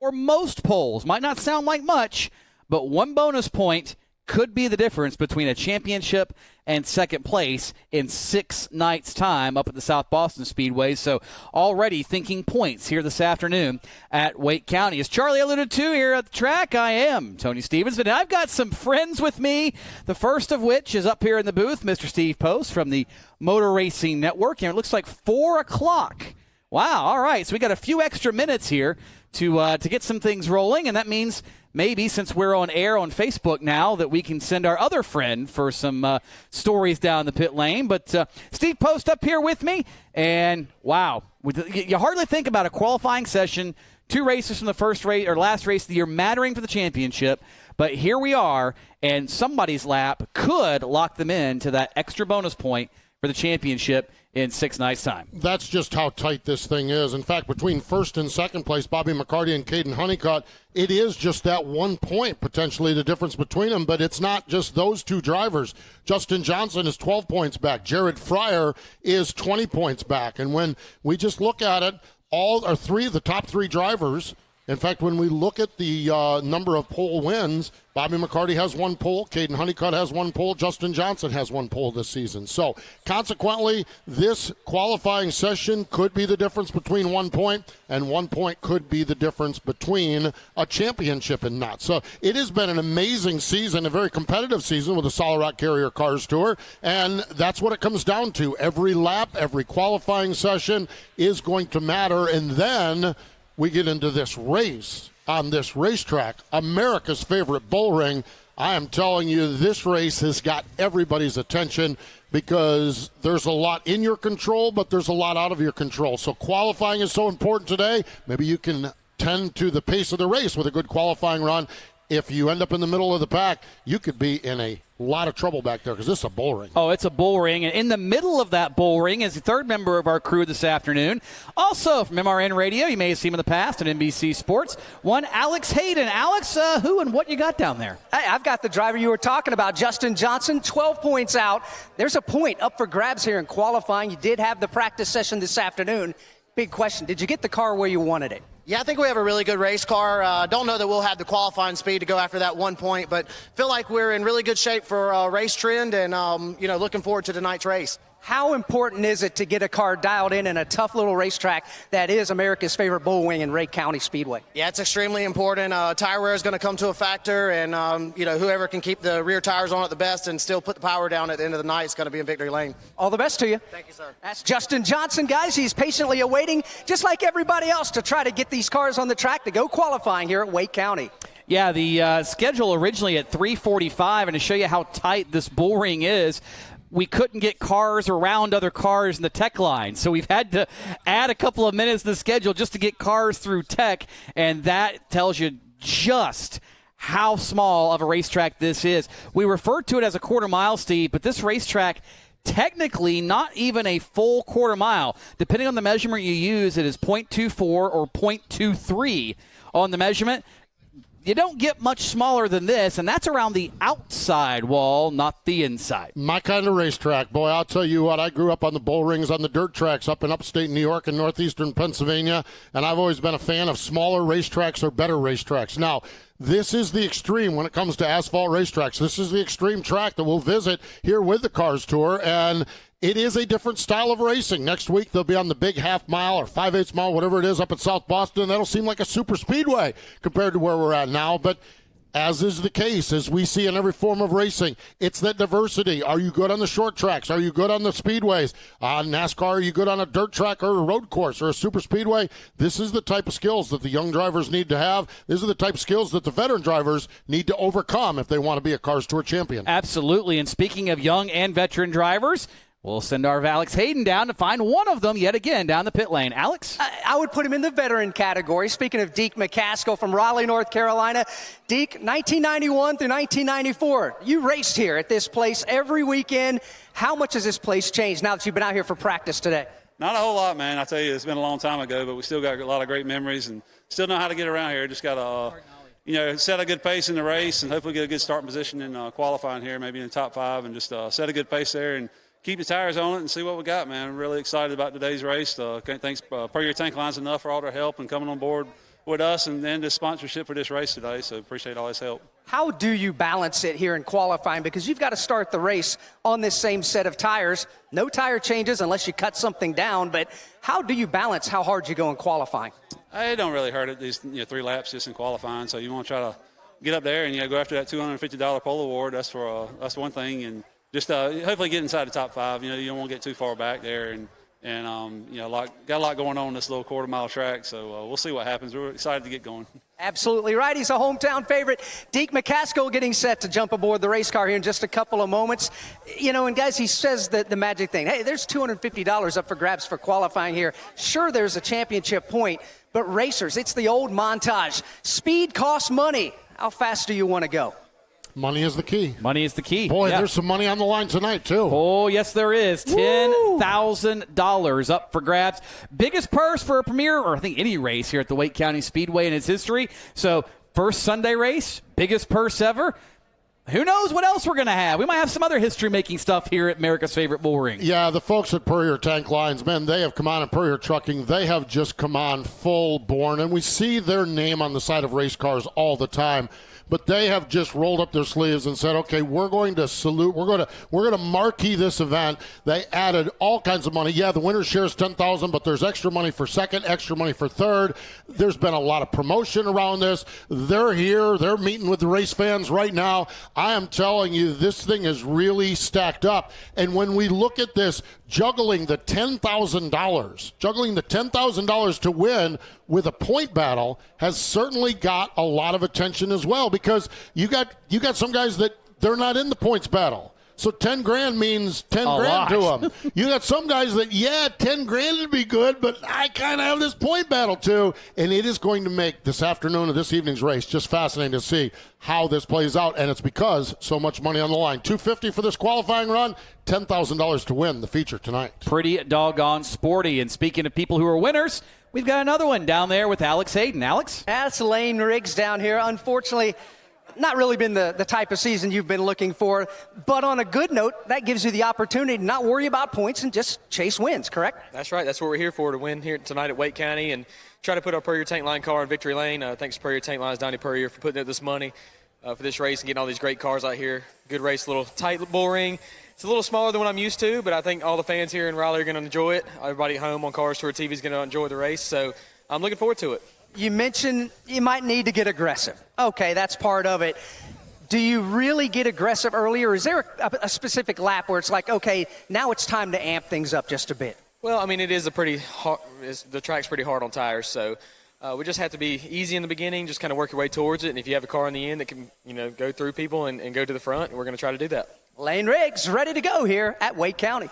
or most poles. Might not sound like much, but one bonus point could be the difference between a championship and second place in 6 nights' time up at the South Boston Speedway. So already thinking points here this afternoon at Wake County. As Charlie alluded to here at the track, I am Tony Stevens, and I've got some friends with me, the first of which is up here in the booth, Mr. Steve Post from the Motor Racing Network, and it looks like 4 o'clock. Wow, all right, so we got a few extra minutes here to get some things rolling, and that means maybe since we're on air on Facebook now that we can send our other friend for some stories down the pit lane. But Steve Post up here with me, and wow, you hardly think about a qualifying session, 2 races from the first race or last race of the year mattering for the championship. But here we are, and somebody's lap could lock them in to that extra bonus point for the championship in 6 nights' time. That's just how tight this thing is. In fact, between first and second place, Bobby McCarty and Caden Honeycutt, it is just that 1 point potentially the difference between them, but it's not just those 2 drivers. Justin Johnson is 12 points back. Jared Fryer is 20 points back. And when we just look at it, all are 3 of the top 3 drivers. In fact, when we look at the number of pole wins, Bobby McCarty has 1 pole, Caden Honeycutt has 1 pole, Justin Johnson has 1 pole this season. So, consequently, this qualifying session could be the difference between 1 point, and 1 point could be the difference between a championship and not. So, it has been an amazing season, a very competitive season with the Solid Rock Carrier Cars Tour, and that's what it comes down to. Every lap, every qualifying session is going to matter, and then we get into this race on this racetrack, America's favorite bull ring. I am telling you, this race has got everybody's attention because there's a lot in your control, but there's a lot out of your control. So qualifying is so important today. Maybe you can tend to the pace of the race with a good qualifying run. If you end up in the middle of the pack, you could be in a lot of trouble back there because this is a bull ring. Oh, it's a bull ring. And in the middle of that bull ring is the third member of our crew this afternoon. Also from MRN Radio, you may have seen him in the past on NBC Sports, one Alex Hayden. Alex, who and what you got down there? Hey, I've got the driver you were talking about, Justin Johnson, 12 points out. There's a point up for grabs here in qualifying. You did have the practice session this afternoon. Big question, did you get the car where you wanted it? Yeah, I think we have a really good race car. Don't know that we'll have the qualifying speed to go after that 1 point, but feel like we're in really good shape for race trend and, looking forward to tonight's race. How important is it to get a car dialed in a tough little racetrack that is America's favorite bull wing in Wake County Speedway? Yeah, it's extremely important. Tire wear is going to come to a factor, and, whoever can keep the rear tires on it the best and still put the power down at the end of the night is going to be in victory lane. All the best to you. Thank you, sir. That's Justin Johnson, guys. He's patiently awaiting, just like everybody else, to try to get these cars on the track to go qualifying here at Wake County. Yeah, the schedule originally at 3:45, and to show you how tight this bull ring is, we couldn't get cars around other cars in the tech line. So we've had to add a couple of minutes to the schedule just to get cars through tech, and that tells you just how small of a racetrack this is. We refer to it as a quarter mile, Steve, but this racetrack, technically not even a full quarter mile. Depending on the measurement you use, it is 0.24 or 0.23 on the measurement. You don't get much smaller than this, and that's around the outside wall, not the inside. My kind of racetrack. Boy, I'll tell you what, I grew up on the bull rings on the dirt tracks up in upstate New York and northeastern Pennsylvania, and I've always been a fan of smaller racetracks or better racetracks. Now, this is the extreme when it comes to asphalt racetracks. This is the extreme track that we'll visit here with the Cars Tour, and it is a different style of racing. Next week, they'll be on the big half mile or 5/8 mile, whatever it is, up at South Boston. That'll seem like a super speedway compared to where we're at now. But as is the case, as we see in every form of racing, it's that diversity. Are you good on the short tracks? Are you good on the speedways? NASCAR, are you good on a dirt track or a road course or a super speedway? This is the type of skills that the young drivers need to have. These are the type of skills that the veteran drivers need to overcome if they want to be a Cars Tour champion. Absolutely. And speaking of young and veteran drivers, we'll send our Alex Hayden down to find one of them yet again down the pit lane. Alex? I would put him in the veteran category. Speaking of Deke McCaskill from Raleigh, North Carolina. Deke, 1991 through 1994. You raced here at this place every weekend. How much has this place changed now that you've been out here for practice today? Not a whole lot, man. I tell you, it's been a long time ago, but we still got a lot of great memories and still know how to get around here. Just got to set a good pace in the race and hopefully get a good starting position in qualifying here, maybe in the top 5, and just set a good pace there and keep the tires on it and see what we got, man. I'm really excited about today's race. Thanks Puryear Tank Line's enough for all their help and coming on board with us and the sponsorship for this race today. So appreciate all his help. How do you balance it here in qualifying? Because you've got to start the race on this same set of tires. No tire changes unless you cut something down. But how do you balance how hard you go in qualifying? It don't really hurt it, these 3 laps just in qualifying. So you want to try to get up there and go after that $250 pole award. That's one thing. And just hopefully get inside the top 5. You don't want to get too far back there. And got a lot going on this little quarter-mile track. So we'll see what happens. We're excited to get going. Absolutely right. He's a hometown favorite. Deke McCaskill getting set to jump aboard the race car here in just a couple of moments. And guys, he says the magic thing. Hey, there's $250 up for grabs for qualifying here. Sure, there's a championship point, but racers, it's the old montage. Speed costs money. How fast do you want to go? Money is the key. Money is the key. Boy, there's some money on the line tonight, too. Oh, yes, there is. $10,000 up for grabs. Biggest purse for a Puryear, or I think any race here at the Wake County Speedway in its history. So, first Sunday race, biggest purse ever. Who knows what else we're going to have? We might have some other history-making stuff here at America's favorite bull ring. Yeah, the folks at Puryear Tank Lines, man, they have come on, and Puryear Trucking, they have just come on full born, and we see their name on the side of race cars all the time. But they have just rolled up their sleeves and said, okay, we're going to salute. We're going to marquee this event. They added all kinds of money. Yeah, the winner's share is $10,000, but there's extra money for second, extra money for third. There's been a lot of promotion around this. They're here. They're meeting with the race fans right now. I am telling you, this thing is really stacked up. And when we look at this, juggling the $10,000 to win with a point battle has certainly got a lot of attention as well, because you got some guys that they're not in the points battle. So 10 grand means 10 grand to them. You got some guys that, 10 grand would be good, but I kind of have this point battle too. And it is going to make this afternoon of this evening's race just fascinating to see how this plays out. And it's because so much money on the line. $250 for this qualifying run, $10,000 to win the feature tonight. Pretty doggone sporty. And speaking of people who are winners, we've got another one down there with Alex Hayden. Alex? That's Lane Riggs down here. Unfortunately, not really been the type of season you've been looking for. But on a good note, that gives you the opportunity to not worry about points and just chase wins, correct? That's right. That's what we're here for, to win here tonight at Wake County and try to put our Puryear Tank Line car in victory lane. Thanks to Puryear Tank Lines, Donnie Puryear, for putting up this money for this race and getting all these great cars out here. Good race, little tight bull ring. It's a little smaller than what I'm used to, but I think all the fans here in Raleigh are going to enjoy it. Everybody at home on Cars Tour TV is going to enjoy the race, so I'm looking forward to it. You mentioned you might need to get aggressive. Okay, that's part of it. Do you really get aggressive early, or is there a specific lap where it's like, okay, now it's time to amp things up just a bit? Well, I mean, it is a pretty hard, the track's pretty hard on tires, so we just have to be easy in the beginning, just kind of work your way towards it. And if you have a car in the end that can, go through people and go to the front, we're going to try to do that. Lane Riggs ready to go here at Wake County.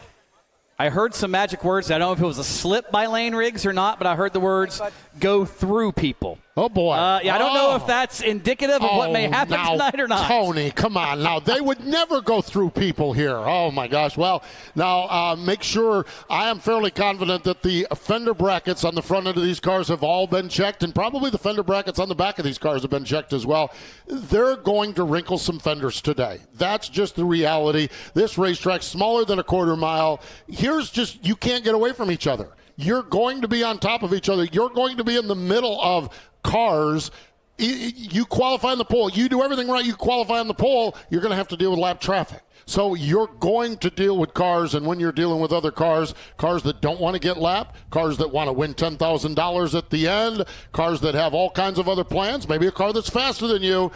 I heard some magic words. I don't know if it was a slip by Lane Riggs or not, but I heard the words "go through people." Oh, boy. I don't know if that's indicative of what may happen tonight or not. Tony, come on. Now, they would never go through people here. Oh, my gosh. Well, now, make sure I am fairly confident that the fender brackets on the front end of these cars have all been checked, and probably the fender brackets on the back of these cars have been checked as well. They're going to wrinkle some fenders today. That's just the reality. This racetrack's smaller than a quarter mile. Here's just, you can't get away from each other. You're going to be on top of each other. You're going to be in the middle of cars. You qualify on the pole. You do everything right. You qualify on the pole. You're going to have to deal with lap traffic. So you're going to deal with cars, and when you're dealing with other cars that don't want to get lapped, cars that want to win $10,000 at the end, cars that have all kinds of other plans, maybe a car that's faster than you,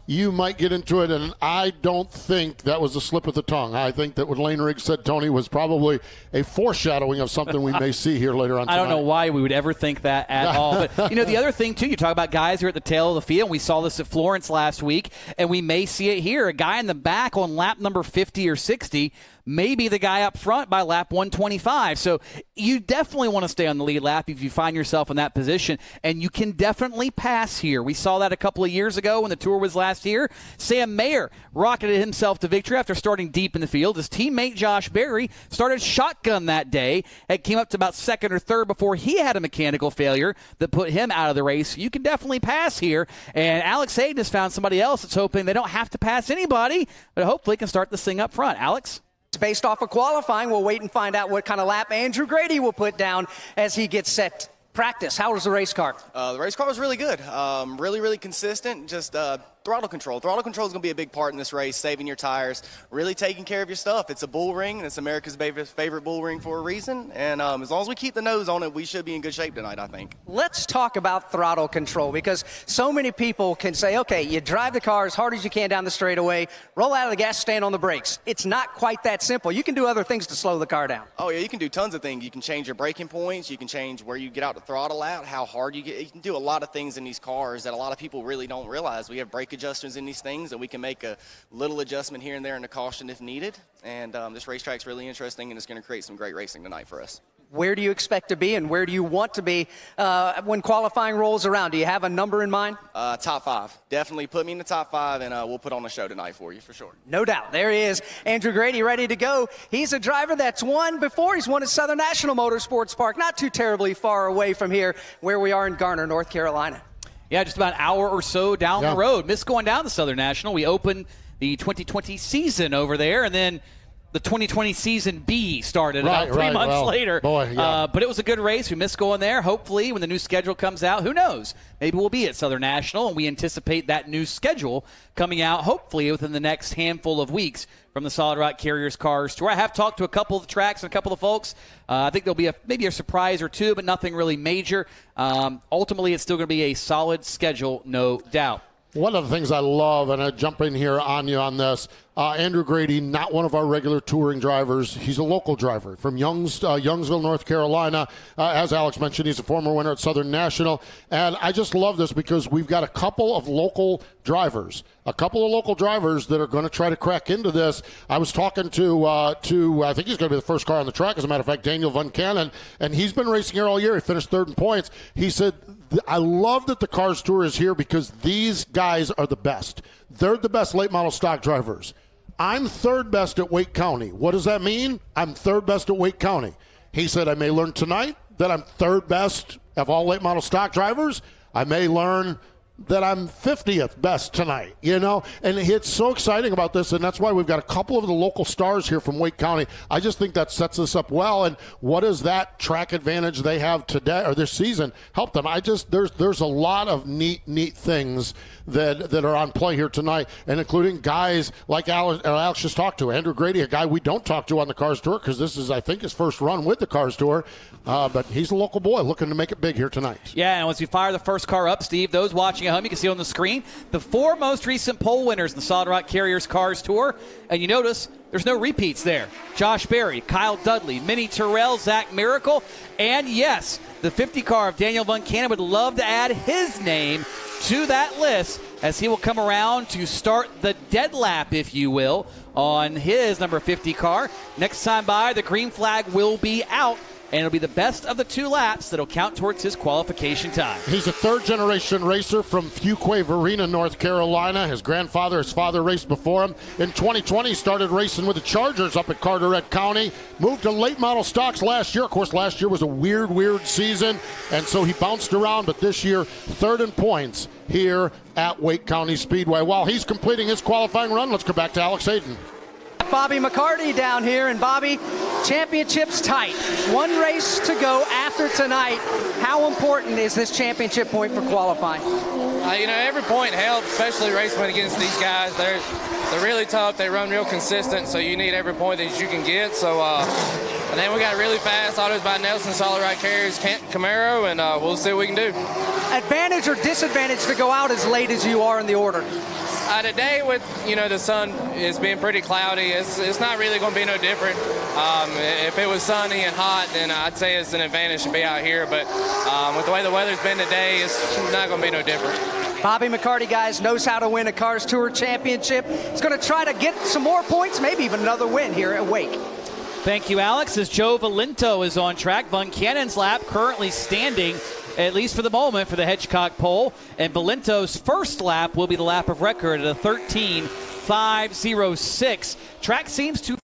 you might get into it, and I don't think that was a slip of the tongue. I think that what Lane Riggs said, Tony, was probably a foreshadowing of something we may see here later on tonight. I don't know why we would ever think that at all. But, the other thing, too, you talk about guys who are at the tail of the field. We saw this at Florence last week, and we may see it here. A guy in the back on lap number 50 or 60 may be the guy up front by lap 125. So you definitely want to stay on the lead lap if you find yourself in that position, and you can definitely pass here. We saw that a couple of years ago when the Tour was last year. Sam Mayer rocketed himself to victory after starting deep in the field. His teammate Josh Berry started shotgun that day and came up to about second or third before he had a mechanical failure that put him out of the race. You can definitely pass here, and Alex Hayden has found somebody else that's hoping they don't have to pass anybody, but hopefully can start this thing up front. Alex? Based off of qualifying, we'll wait and find out what kind of lap Andrew Grady will put down as he gets set Practice, how was the race car? The race car was really good. Really, really consistent. Just throttle control. Throttle control is going to be a big part in this race, saving your tires, really taking care of your stuff. It's a bull ring, and it's America's favorite bull ring for a reason. And as long as we keep the nose on it, we should be in good shape tonight, I think. Let's talk about throttle control, because so many people can say, okay, you drive the car as hard as you can down the straightaway, roll out of the gas, stand on the brakes. It's not quite that simple. You can do other things to slow the car down. Oh, yeah, you can do tons of things. You can change your braking points. You can change where you get out the throttle out, how hard you get. You can do a lot of things in these cars that a lot of people really don't realize. We have brake adjusters in these things, and we can make a little adjustment here and there in the caution if needed. And this racetrack's really interesting, and it's going to create some great racing tonight for us. Where do you expect to be, and where do you want to be when qualifying rolls around? Do you have a number in mind? Top 5. Definitely put me in the top 5, and we'll put on a show tonight for you, for sure. No doubt. There he is, Andrew Grady, ready to go. He's a driver that's won before. He's won at Southern National Motorsports Park, not too terribly far away from here, where we are in Garner, North Carolina. Yeah, just about an hour or so down the road. Missed going down to Southern National. We opened the 2020 season over there, and then the 2020 season B started about 3 months later. But it was a good race. We missed going there. Hopefully, when the new schedule comes out, who knows? Maybe we'll be at Southern National, and we anticipate that new schedule coming out hopefully within the next handful of weeks from the Solid Rock Carriers Cars Tour. I have talked to a couple of the tracks and a couple of folks. I think there'll be maybe a surprise or two, but nothing really major. Ultimately, it's still going to be a solid schedule, no doubt. One of the things I love, and I jump in here on you on this, Andrew Grady, not one of our regular touring drivers. He's a local driver from Youngsville, North Carolina. As Alex mentioned, he's a former winner at Southern National. And I just love this because we've got a couple of local drivers that are going to try to crack into this. I was talking to I think he's going to be the first car on the track, as a matter of fact, Daniel Van Cannon, and he's been racing here all year. He finished third in points. He said, I love that the Cars Tour is here because these guys are the best. They're the best late model stock drivers. I'm third best at Wake County. What does that mean? I'm third best at Wake County. He said, I may learn tonight that I'm third best of all late model stock drivers. I may learn that I'm 50th best tonight, and it's so exciting about this, and that's why we've got a couple of the local stars here from Wake County. I just think that sets us up well, and what does that track advantage they have today or this season help them? There's a lot of neat things that are on play here tonight, and including guys like Alex just talked to, Andrew Grady, a guy we don't talk to on the Cars Tour because this is, I think, his first run with the Cars Tour, but he's a local boy looking to make it big here tonight. Yeah, and once we fire the first car up, Steve, those watching at home, you can see on the screen the 4 most recent pole winners in the Solid Rock Carriers Cars Tour, and you notice there's no repeats there. Josh Berry, Kyle Dudley, Minnie Terrell, Zach Miracle, and yes, the 50 car of Daniel Van Cannon would love to add his name to that list as he will come around to start the dead lap, if you will, on his number 50 car. Next time by, the green flag will be out, and it'll be the best of the 2 laps that'll count towards his qualification time. He's a third-generation racer from Fuquay, Varina, North Carolina. His father raced before him. In 2020, he started racing with the Chargers up at Carteret County. Moved to late model stocks last year. Of course, last year was a weird season, and so he bounced around, but this year, third in points here at Wake County Speedway. While he's completing his qualifying run, let's go back to Alex Hayden. Bobby McCarty down here, and Bobby, championship's tight. 1 race to go after tonight. How important is this championship point for qualifying? Every point helps, especially racing against these guys. They're really tough. They run real consistent, so you need every point that you can get. So, and then we got really fast autos by Nelson, Solid Rock Carriers, Camaro, and we'll see what we can do. Advantage or disadvantage to go out as late as you are in the order? Today with, the sun is being pretty cloudy, it's not really going to be no different. If it was sunny and hot, then I'd say it's an advantage to be out here. But with the way the weather's been today, it's not going to be no different. Bobby McCarty, guys, knows how to win a Cars Tour championship. He's going to try to get some more points, maybe even another win here at Wake. Thank you, Alex. As Joe Valento is on track, Van Cannon's lap currently standing, at least for the moment, for the Hedgecock pole. And Valento's first lap will be the lap of record at a 13.506. Track seems to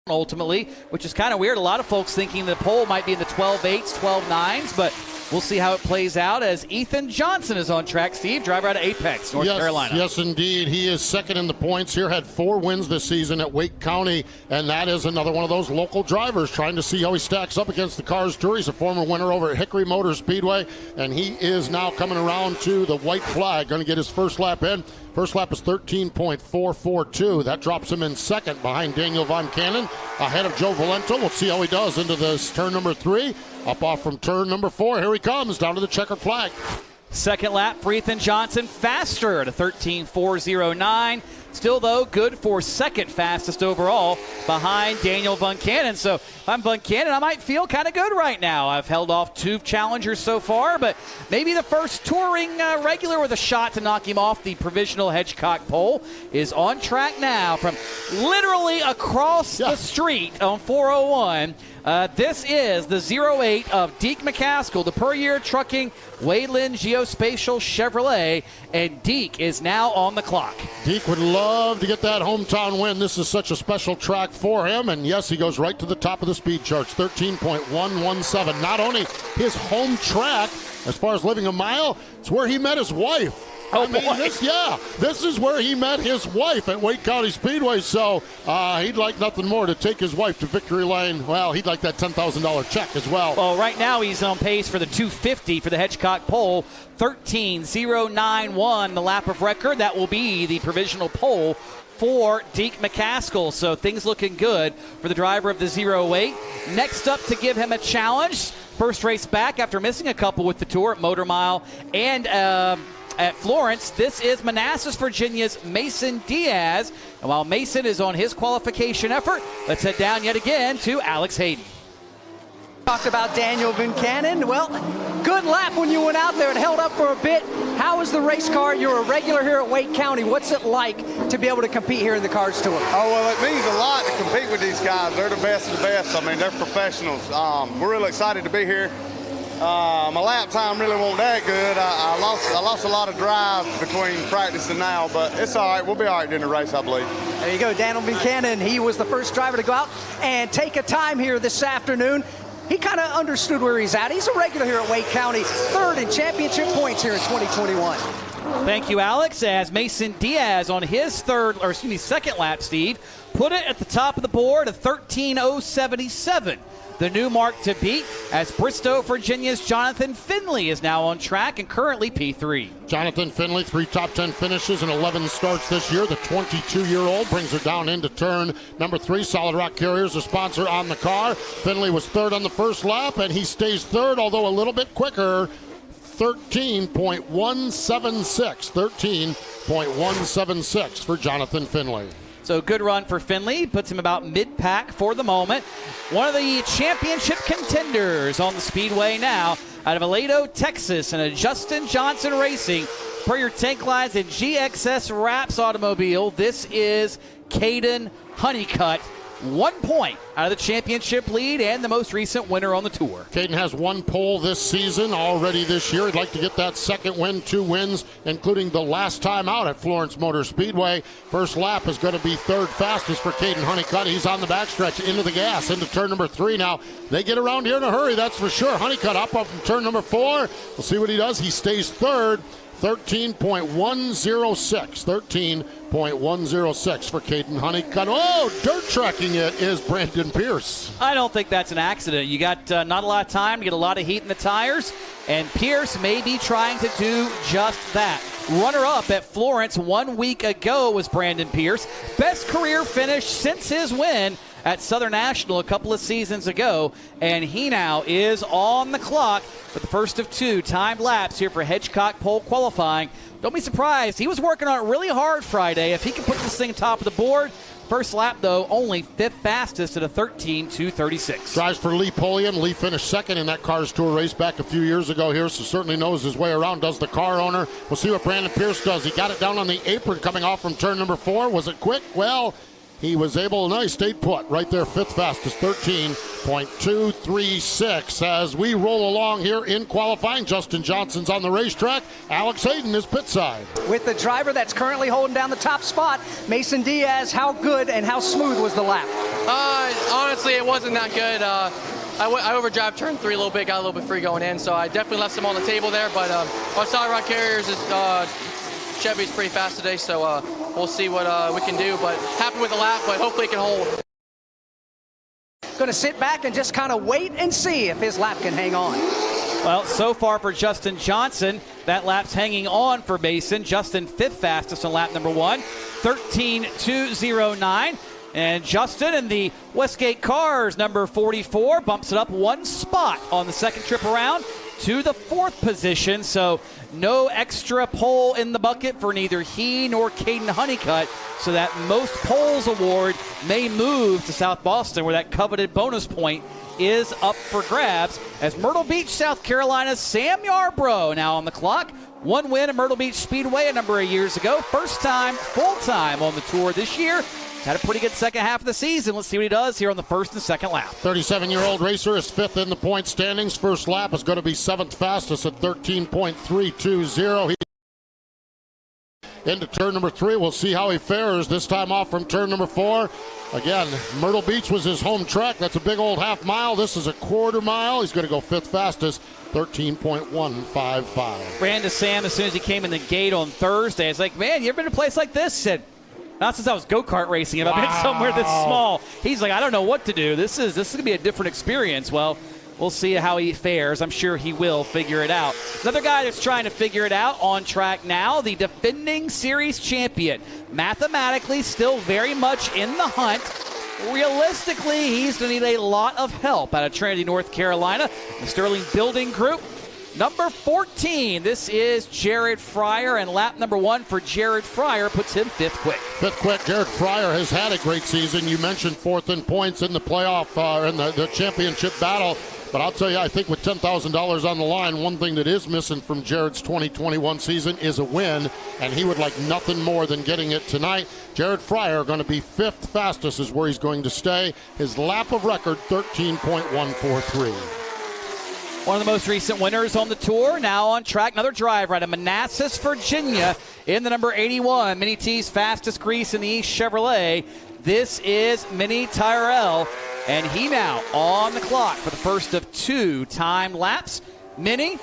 ultimately, which is kind of weird. A lot of folks thinking the pole might be in the 12.8s, 12.9s, but we'll see how it plays out as Ethan Johnson is on track. Steve, driver out of Apex, North Carolina. Yes, indeed. He is second in the points here, had 4 wins this season at Wake County, and that is another one of those local drivers trying to see how he stacks up against the Cars Tour. He's a former winner over at Hickory Motor Speedway, and he is now coming around to the white flag, going to get his first lap in. First lap is 13.442. That drops him in second behind Daniel Von Cannon, ahead of Joe Valento. We'll see how he does into this turn number 3. Up off from turn number 4. Here he comes down to the checkered flag. Second lap for Ethan Johnson, faster at a 13.409. Still, though, good for second fastest overall behind Daniel Von Cannon. So if I'm Von Cannon, I might feel kind of good right now. I've held off 2 challengers so far, but maybe the first touring regular with a shot to knock him off the provisional Hedgecock pole is on track now from literally across the street on 401. This is the 08 of Deke McCaskill, the Puryear Trucking Wayland Geospatial Chevrolet, and Deke is now on the clock. Deke would love to get that hometown win. This is such a special track for him, and yes, he goes right to the top of the speed charts, 13.117. Not only his home track, as far as living a mile, it's where he met his wife. This is where he met his wife at Wake County Speedway, so he'd like nothing more to take his wife to victory lane. Well, he'd like that $10,000 check as well. Well, right now he's on pace for the 250 for the Hedgecock pole, 13.091, the lap of record. That will be the provisional pole for Deke McCaskill, so things looking good for the driver of the 08. Next up to give him a challenge, first race back after missing a couple with the Tour at Motor Mile and at Florence. This is Manassas, Virginia's Mason Diaz. And while Mason is on his qualification effort, let's head down yet again to Alex Hayden. Talked about Daniel Van Cannon. Well, good lap when you went out there. It held up for a bit. How is the race car? You're a regular here at Wake County. What's it like to be able to compete here in the Cars Tour? Oh, well, it means a lot to compete with these guys. They're the best of the best. I mean, they're professionals. We're really excited to be here. My lap time really wasn't that good. I lost a lot of drive between practice and now, but it's all right. We'll be all right during the race, I believe. There you go, Daniel Van Cannon. He was the first driver to go out and take a time here this afternoon. He kind of understood where he's at. He's a regular here at Wake County, third in championship points here in 2021. Thank you, Alex. As Mason Diaz on his second lap, Steve, put it at the top of the board, a 13.077. The new mark to beat, as Bristow, Virginia's Jonathan Finley is now on track and currently P3. Jonathan Finley, 3 top 10 finishes and 11 starts this year. The 22-year-old brings her down into turn number 3. Solid Rock Carriers, a sponsor on the car. Finley was third on the first lap, and he stays third, although a little bit quicker. 13.176. 13.176 for Jonathan Finley. So good run for Finley, puts him about mid-pack for the moment. One of the championship contenders on the speedway now, out of Aledo, Texas, and a Justin Johnson Racing, Puryear Tank Lines and GXS Wraps automobile. This is Caden Honeycutt. 1 point out of the championship lead and the most recent winner on the tour. Caden has 1 pole this season already this year. He'd like to get that second win, 2 wins, including the last time out at Florence Motor Speedway. First lap is going to be third fastest for Caden Honeycutt. He's on the backstretch into the gas, into turn number 3 now. They get around here in a hurry, that's for sure. Honeycutt up from turn number 4. We'll see what he does. He stays third. 13.106. 13.106 for Caden Honeycutt. Oh, dirt tracking it is Brandon Pierce. I don't think that's an accident. You got not a lot of time to get a lot of heat in the tires, and Pierce may be trying to do just that. Runner-up at Florence 1 week ago was Brandon Pierce. Best career finish since his win at Southern National a couple of seasons ago, and he now is on the clock for the first of 2 timed laps here for Hedgecock pole qualifying. Don't be surprised. He was working on it really hard Friday. If he can put this thing top of the board, first lap, though, only 5th fastest at a 13.236. Drives for Lee Polian. Lee finished second in that Cars Tour race back a few years ago here, so certainly knows his way around, does the car owner. We'll see what Brandon Pierce does. He got it down on the apron coming off from turn number 4. Was it quick? Well, he was able, no, he stayed put right there, fifth fastest, 13.236. As we roll along here in qualifying, Justin Johnson's on the racetrack. Alex Hayden is pit side. With the driver that's currently holding down the top spot, Mason Diaz, how good and how smooth was the lap? Honestly, it wasn't that good. I overdrive turn 3 a little bit, got a little bit free going in, so I definitely left some on the table there. But our solid rock carriers is Chevy's pretty fast today, so we'll see what we can do. But happy with the lap, but hopefully it can hold. Going to sit back and just kind of wait and see if his lap can hang on. Well, so far for Justin Johnson, that lap's hanging on for Mason. Justin fifth fastest on lap number 1, 13.209. And Justin in the Westgate Cars, number 44, bumps it up 1 spot on the second trip around to the 4th position. So no extra pole in the bucket for neither he nor Caden Honeycutt. So that most poles award may move to South Boston, where that coveted bonus point is up for grabs. As Myrtle Beach, South Carolina's Sam Yarbrough now on the clock. 1 win at Myrtle Beach Speedway a number of years ago. First time, full time on the tour this year. Had a pretty good second half of the season. Let's see what he does here on the first and second lap. 37-year-old racer is 5th in the point standings. First lap is going to be 7th fastest at 13.320. Into turn number 3. We'll see how he fares this time off from turn number 4. Again, Myrtle Beach was his home track. That's a big old half mile. This is a quarter mile. He's going to go 5th fastest, 13.155. Ran to Sam as soon as he came in the gate on Thursday. It's like, man, you ever been to a place like this? Said, not since I was go-kart racing. If I've been somewhere this small. He's like, I don't know what to do. This is going to be a different experience. Well, we'll see how he fares. I'm sure he will figure it out. Another guy that's trying to figure it out on track now, the defending series champion. Mathematically, still very much in the hunt. Realistically, he's going to need a lot of help out of Trinity, North Carolina. The Sterling Building Group. Number 14, this is Jared Fryer, and lap number 1 for Jared Fryer puts him 5th quick. 5th quick. Jared Fryer has had a great season. You mentioned 4th in points in the playoff, in the championship battle. But I'll tell you, I think with $10,000 on the line, one thing that is missing from Jared's 2021 season is a win, and he would like nothing more than getting it tonight. Jared Fryer going to be 5th fastest is where he's going to stay. His lap of record, 13.143. One of the most recent winners on the tour, now on track. Another driver out of Manassas, Virginia, in the number 81. Mini T's fastest grease in the East Chevrolet. This is Minnie Tyrell, and he now on the clock for the first of 2 time laps. Minnie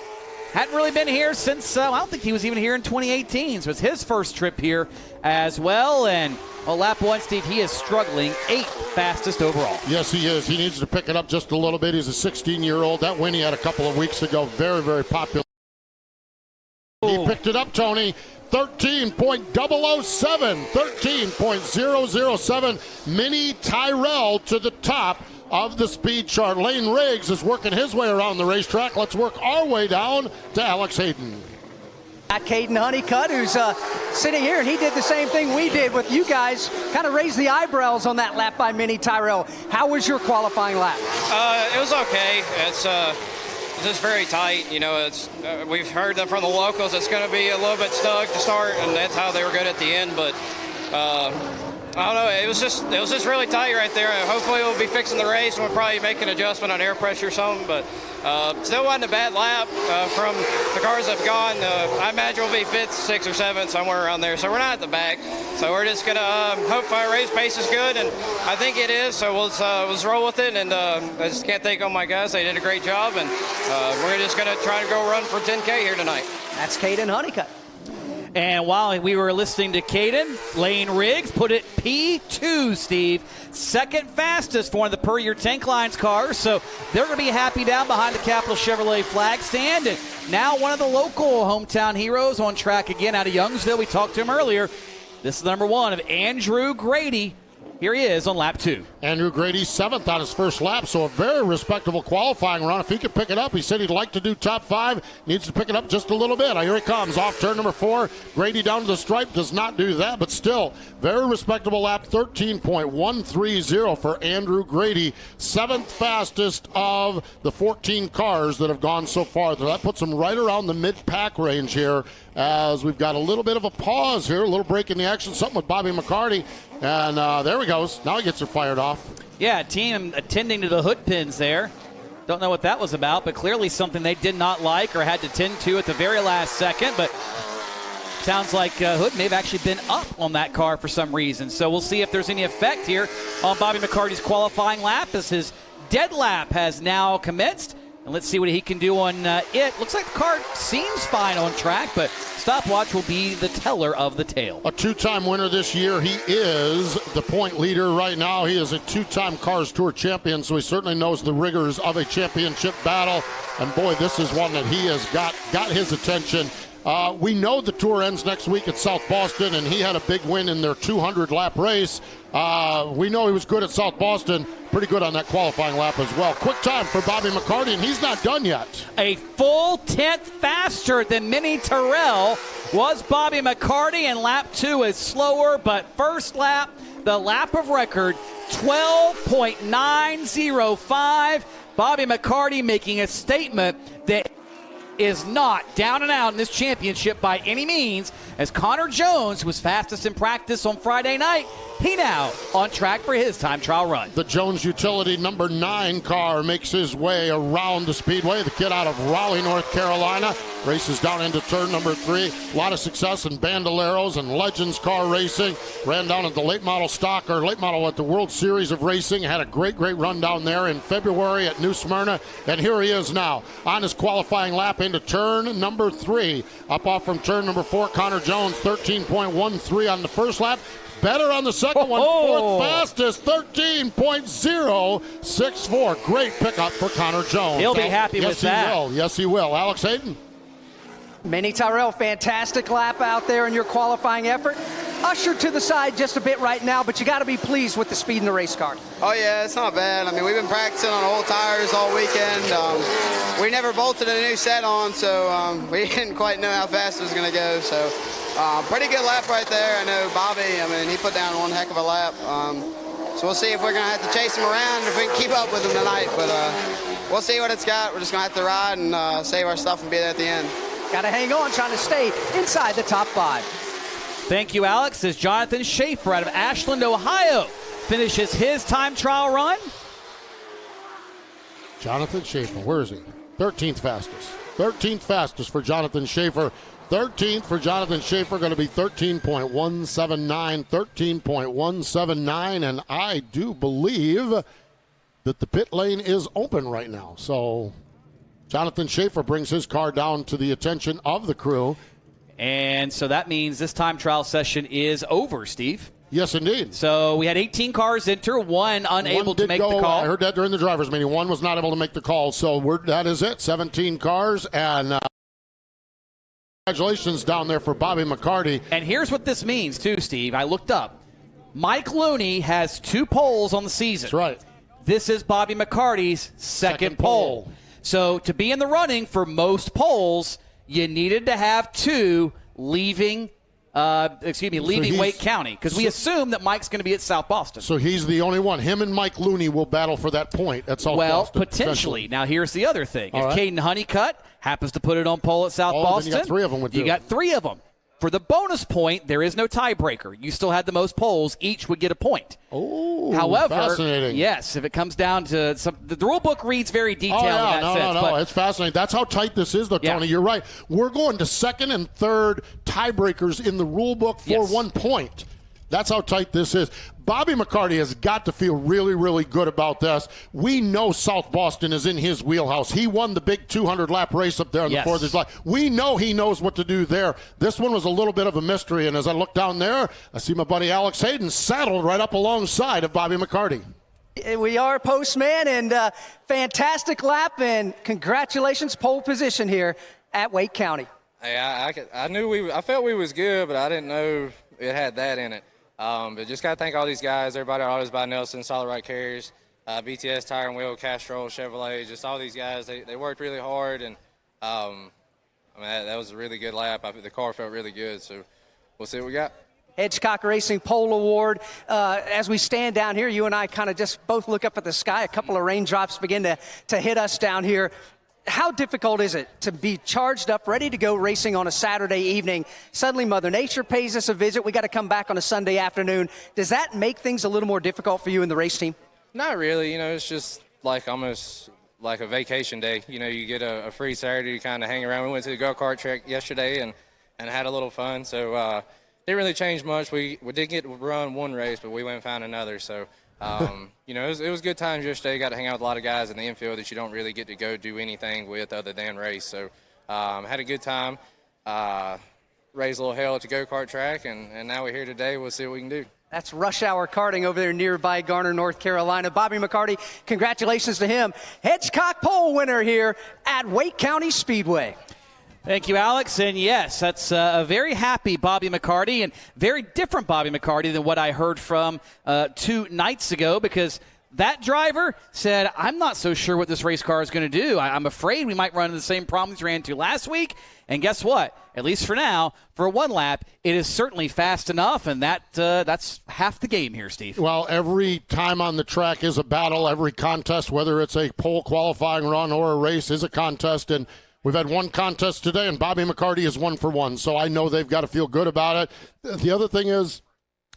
hadn't really been here since, I don't think he was even here in 2018. So it's his first trip here as well. And lap 1, Steve, he is struggling, 8th fastest overall. Yes, he is. He needs to pick it up just a little bit. He's a 16-year-old. That win he had a couple of weeks ago, very, very popular. He picked it up, Tony. 13.007, 13.007. Minnie Tyrell to the top of the speed chart. Lane Riggs is working his way around the racetrack. Let's work our way down to Alex Hayden. At Caden Honeycutt, who's sitting here, and he did the same thing we did with you guys, kind of raised the eyebrows on that lap by Minnie Tyrell. How was your qualifying lap? It was okay. It's just very tight. You know, it's we've heard that from the locals. It's going to be a little bit snug to start, and that's how they were good at the end. But I don't know. It was just really tight right there. Hopefully, we'll be fixing the race, and we'll probably make an adjustment on air pressure or something. But still wasn't a bad lap from the cars that have gone. I imagine we'll be 5th, 6th, or 7th, somewhere around there. So we're not at the back. So we're just going to hope our race pace is good, and I think it is. So let's roll with it. And I just can't thank all my guys. They did a great job, and we're just going to try to go run for 10K here tonight. That's Caden Honeycutt. And while we were listening to Caden, Lane Riggs put it P2, Steve. 2nd fastest for one of the Puryear Tank Lines cars. So they're going to be happy down behind the Capital Chevrolet flag stand. And now one of the local hometown heroes on track again out of Youngsville. We talked to him earlier. This is number 1 of Andrew Grady. Here he is on lap 2. Andrew Grady, 7th on his first lap, so a very respectable qualifying run. If he could pick it up, he said he'd like to do top 5. Needs to pick it up just a little bit. Here he comes off turn number 4. Grady down to the stripe, does not do that, but still very respectable lap, 13.130 for Andrew Grady. 7th fastest of the 14 cars that have gone so far. So that puts him right around the mid-pack range here, as we've got a little bit of a pause here, a little break in the action, something with Bobby McCarty. And there he goes. Now he gets her fired off. Yeah, team attending to the hood pins there. Don't know what that was about, but clearly something they did not like or had to tend to at the very last second. But sounds like Hood may have actually been up on that car for some reason. So we'll see if there's any effect here on Bobby McCarty's qualifying lap as his dead lap has now commenced. And let's see what he can do on it. Looks like the car seems fine on track, but stopwatch will be the teller of the tale. A two-time winner this year. He is the point leader right now. He is a two-time Cars Tour champion, so he certainly knows the rigors of a championship battle. And boy, this is one that he has got his attention. We know the Tour ends next week at South Boston, and he had a big win in their 200-lap race. We know he was good at South Boston, pretty good on that qualifying lap as well. Quick time for Bobby McCarty, and he's not done yet. A full tenth faster than Minnie Terrell was Bobby McCarty, and lap 2 is slower, but first lap, the lap of record, 12.905. Bobby McCarty making a statement that is not down and out in this championship by any means, as Connor Jones, who was fastest in practice on Friday night, he now on track for his time trial run. The Jones Utility number 9 car makes his way around the speedway. The kid out of Raleigh, North Carolina, races down into turn number 3. A lot of success in Bandoleros and Legends car racing. Ran down at the late model at the World Series of Racing. Had a great run down there in February at New Smyrna. And here he is now on his qualifying lap into turn number 3. Up off from turn number 4, Connor Jones, 13.13 on the first lap. Better on the second one, fourth fastest, 13.064. Great pickup for Connor Jones. He'll be happy with that. Yes, he will. Alex Hayden. Minnie Tyrell, fantastic lap out there in your qualifying effort. Ushered to the side just a bit right now, but you got to be pleased with the speed in the race car. Oh, yeah, it's not bad. I mean, we've been practicing on old tires all weekend. We never bolted a new set on, so we didn't quite know how fast it was going to go. So pretty good lap right there. I know Bobby, he put down one heck of a lap. So we'll see if we're going to have to chase him around, if we can keep up with him tonight. But we'll see what it's got. We're just going to have to ride and save our stuff and be there at the end. Got to hang on, trying to stay inside the top 5. Thank you, Alex. As Jonathan Schaefer out of Ashland, Ohio, finishes his time trial run. Jonathan Schaefer, where is he? 13th fastest. 13th fastest for Jonathan Schaefer. 13th for Jonathan Schaefer, going to be 13.179. 13.179, and I do believe that the pit lane is open right now. So Jonathan Schaefer brings his car down to the attention of the crew. And so that means this time trial session is over, Steve. Yes, indeed. So we had 18 cars enter, one unable to make the call. I heard that during the driver's meeting. One was not able to make the call. So that is it, 17 cars. And congratulations down there for Bobby McCarty. And here's what this means, too, Steve. I looked up. Mike Looney has 2 poles on the season. That's right. This is Bobby McCarty's second pole. So to be in the running for most poles, you needed to have 2 leaving Wake County, because we assume that Mike's going to be at South Boston. So he's the only one. Him and Mike Looney will battle for that point at South Boston. Well, potentially. Now, here's the other thing. If Caden Honeycutt happens to put it on pole at South Boston, then you got 3 of them. You got 3 of them. For the bonus point, there is no tiebreaker. You still had the most poles. Each would get a point. Oh, however, fascinating. Yes, if it comes down to the rule book reads very detailed in that sense. No, it's fascinating. That's how tight this is, though, Tony. You're right. We're going to second and third tiebreakers in the rule book for 1 point. That's how tight this is. Bobby McCarty has got to feel really good about this. We know South Boston is in his wheelhouse. He won the big 200-lap race up there on the 4th of July. We know he knows what to do there. This one was a little bit of a mystery, and as I look down there, I see my buddy Alex Hayden saddled right up alongside of Bobby McCarty. We are postman, and fantastic lap, and congratulations, pole position here at Wake County. Hey, I felt we was good, but I didn't know it had that in it. But just got to thank all these guys, everybody at Autos by Nelson, Solid Right Carriers, BTS Tire and Wheel, Castrol, Chevrolet, just all these guys. They worked really hard, and that was a really good lap. The car felt really good, so we'll see what we got. Hedgecock Racing Pole Award. As we stand down here, you and I kind of just both look up at the sky. A couple of raindrops begin to hit us down here. how difficult is it to be charged up, ready to go racing on a Saturday evening? Suddenly Mother Nature pays us a visit. We got to come back on a Sunday afternoon. Does that make things a little more difficult for you and the race team? Not really. It's just like almost like a vacation day. You get a free Saturday to kind of hang around. We went to the go-kart track yesterday and had a little fun. So didn't really change much. We did get to run one race, but we went and found another. So, it was good times yesterday. Got to hang out with a lot of guys in the infield that you don't really get to go do anything with other than race. So had a good time. Raised a little hell at the go-kart track, and now we're here today. We'll see what we can do. That's Rush Hour Karting over there nearby Garner, North Carolina. Bobby McCarty, congratulations to him. Hedgecock pole winner here at Wake County Speedway. Thank you, Alex. And yes, that's a very happy Bobby McCarty, and very different Bobby McCarty than what I heard from 2 nights ago, because that driver said, I'm not so sure what this race car is going to do. I'm afraid we might run into the same problems we ran into last week. And guess what? At least for now, for one lap, it is certainly fast enough, and that's half the game here, Steve. Well, every time on the track is a battle. Every contest, whether it's a pole qualifying run or a race, is a contest. And we've had one contest today, and Bobby McCarty is 1 for 1. So I know they've got to feel good about it. The other thing is,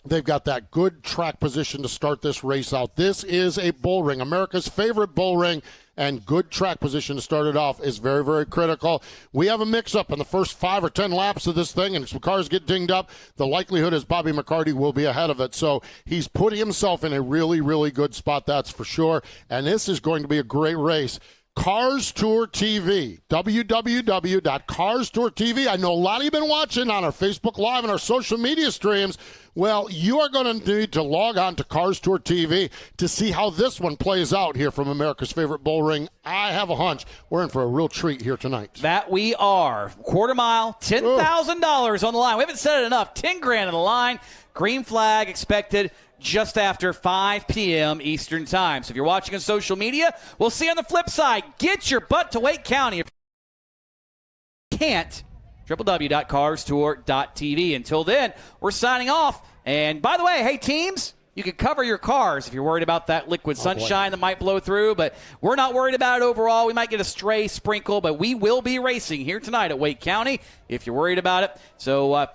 they've got that good track position to start this race out. This is a bull ring, America's favorite bull ring, and good track position to start it off is very, very critical. We have a mix-up in the first 5 or 10 laps of this thing, and if some cars get dinged up, the likelihood is Bobby McCarty will be ahead of it. So he's putting himself in a really, really good spot, that's for sure, and this is going to be a great race. Cars Tour TV, www.carstour.tv. I know a lot of you have been watching on our Facebook Live and our social media streams. Well, you are going to need to log on to Cars Tour TV to see how this one plays out here from America's favorite bull ring. I have a hunch we're in for a real treat here tonight. That we are. Quarter mile, $10,000 on the line. We haven't said it enough. $10,000 on the line. Green flag expected just after 5 p.m. Eastern Time. So if you're watching on social media, we'll see you on the flip side. Get your butt to Wake County. If you can't, www.carstour.tv. Until then, we're signing off. And by the way, hey, teams, you can cover your cars if you're worried about that liquid sunshine that might blow through, but we're not worried about it overall. We might get a stray sprinkle, but we will be racing here tonight at Wake County if you're worried about it. So